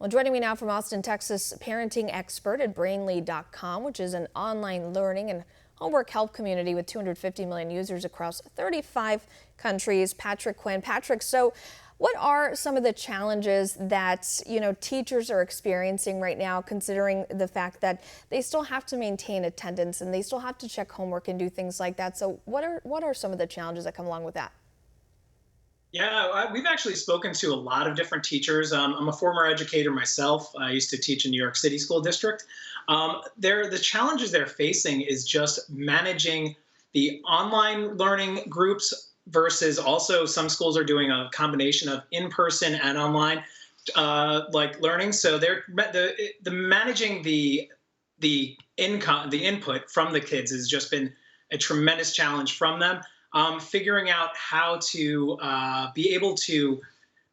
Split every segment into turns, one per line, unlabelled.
Well, joining me now from Austin, Texas, parenting expert at Brainly.com, which is an online learning and homework help community with 250 million users across 35 countries, Patrick Quinn. Patrick, so what are some of the challenges that, teachers are experiencing right now, considering the fact that they still have to maintain attendance and they still have to check homework and do things like that? So what are some of the challenges that come along with that?
Yeah, we've actually spoken to a lot of different teachers. I'm a former educator myself. I used to teach in New York City School District. The challenges they're facing is just managing the online learning groups versus also some schools are doing a combination of in-person and online like learning. So the managing the input from the kids has just been a tremendous challenge from them. Figuring out how to be able to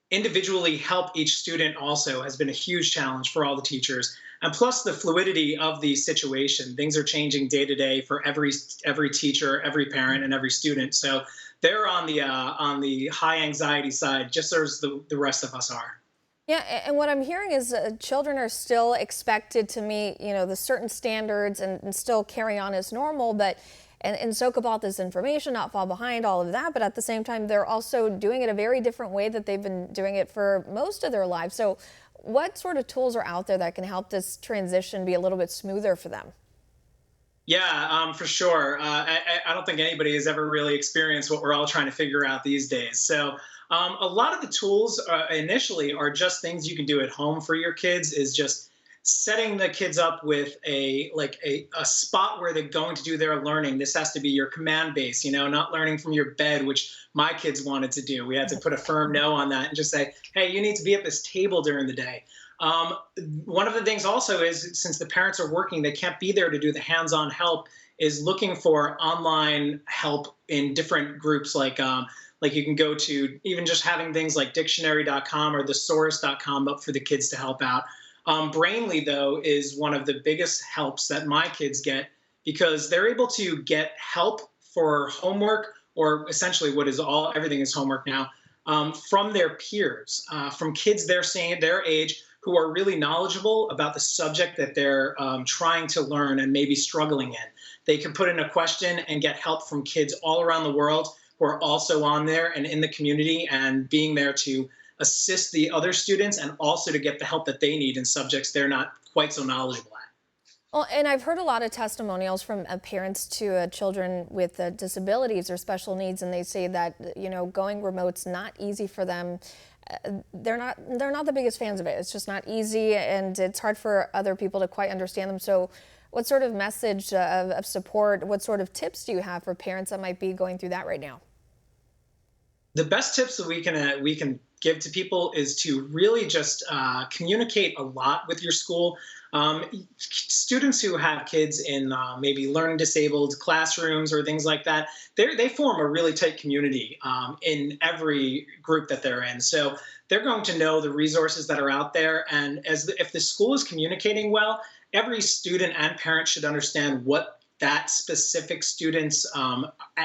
individually help each student also has been a huge challenge for all the teachers. And plus the fluidity of the situation. Things are changing day to day for every teacher, every parent, and every student. So they're on the high anxiety side, just as the rest of us are.
Yeah, and what I'm hearing is children are still expected to meet, the certain standards and still carry on as normal, but and soak up all this information, not fall behind, all of that. But at the same time, they're also doing it a very different way that they've been doing it for most of their lives. So what sort of tools are out there that can help this transition be a little bit smoother for them?
Yeah, for sure. I don't think anybody has ever really experienced what we're all trying to figure out these days. So a lot of the tools initially are just things you can do at home for your kids. Is just setting the kids up with a spot where they're going to do their learning. This has to be your command base, not learning from your bed, which my kids wanted to do. We had to put a firm no on that and just say, hey, you need to be at this table during the day. Um, One of the things also is, since the parents are working, they can't be there to do the hands-on help, is looking for online help in different groups like you can go to even just having things like dictionary.com or thesaurus.com up for the kids to help out. Brainly, though, is one of the biggest helps that my kids get because they're able to get help for homework, or essentially everything is homework now, from their peers, from kids they're seeing at their age who are really knowledgeable about the subject that they're trying to learn and maybe struggling in. They can put in a question and get help from kids all around the world who are also on there and in the community and being there to assist the other students and also to get the help that they need in subjects they're not quite so knowledgeable at.
Well, and I've heard a lot of testimonials from parents to children with disabilities or special needs, and they say that going remote's not easy for them. They're not the biggest fans of it. It's just not easy, and it's hard for other people to quite understand them. So, what sort of message of support? What sort of tips do you have for parents that might be going through that right now?
The best tips that we can give to people is to really just communicate a lot with your school. Students who have kids in maybe learning disabled classrooms or things like that, they form a really tight community in every group that they're in. So they're going to know the resources that are out there. And if the school is communicating well, every student and parent should understand what that specific student's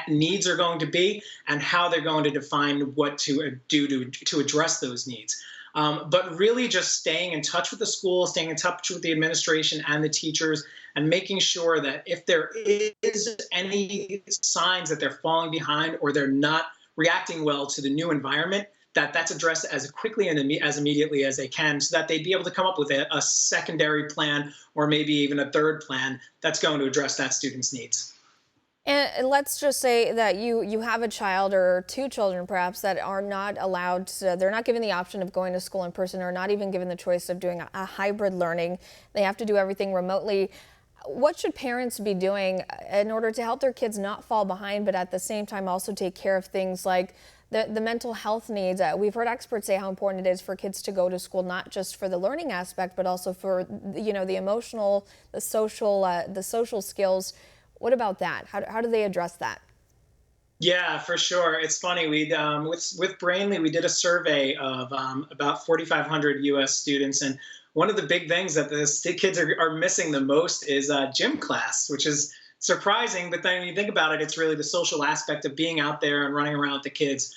needs are going to be and how they're going to define what to do to address those needs. But really just staying in touch with the school, staying in touch with the administration and the teachers, and making sure that if there is any signs that they're falling behind or they're not reacting well to the new environment, that's addressed as quickly and as immediately as they can, so that they'd be able to come up with a secondary plan or maybe even a third plan that's going to address that student's needs.
And let's just say that you have a child or two children perhaps that are not allowed they're not given the option of going to school in person, or not even given the choice of doing a hybrid learning. They have to do everything remotely. What should parents be doing in order to help their kids not fall behind, but at the same time also take care of things like the mental health needs? We've heard experts say how important it is for kids to go to school, not just for the learning aspect, but also for the emotional, the social skills. What about that? How do they address that?
Yeah, for sure. It's funny. We with Brainly, we did a survey of about 4,500 U.S. students, and one of the big things that the kids are missing the most is gym class, which is surprising. But then when you think about it, it's really the social aspect of being out there and running around with the kids.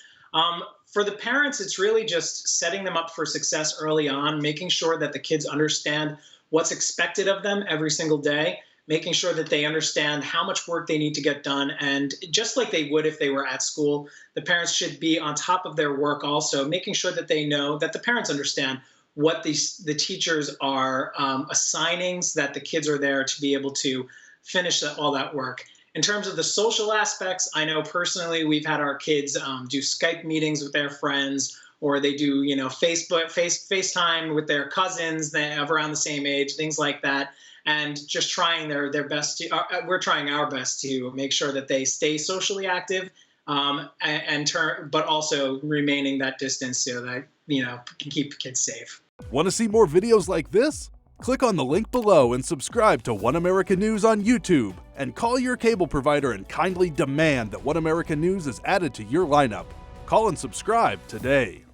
For the parents, it's really just setting them up for success early on, making sure that the kids understand what's expected of them every single day, making sure that they understand how much work they need to get done. And just like they would if they were at school, the parents should be on top of their work also, making sure that they know that the parents understand what the teachers are assigning, so that the kids are there to be able to finish all that work. In terms of the social aspects, I know personally we've had our kids do Skype meetings with their friends, or they do, FaceTime with their cousins that have around the same age, things like that, and just trying their best to. We're trying our best to make sure that they stay socially active, but also remaining that distance so that can keep kids safe.
Want to see more videos like this? Click on the link below and subscribe to One America News on YouTube, and call your cable provider and kindly demand that One America News is added to your lineup. Call and subscribe today.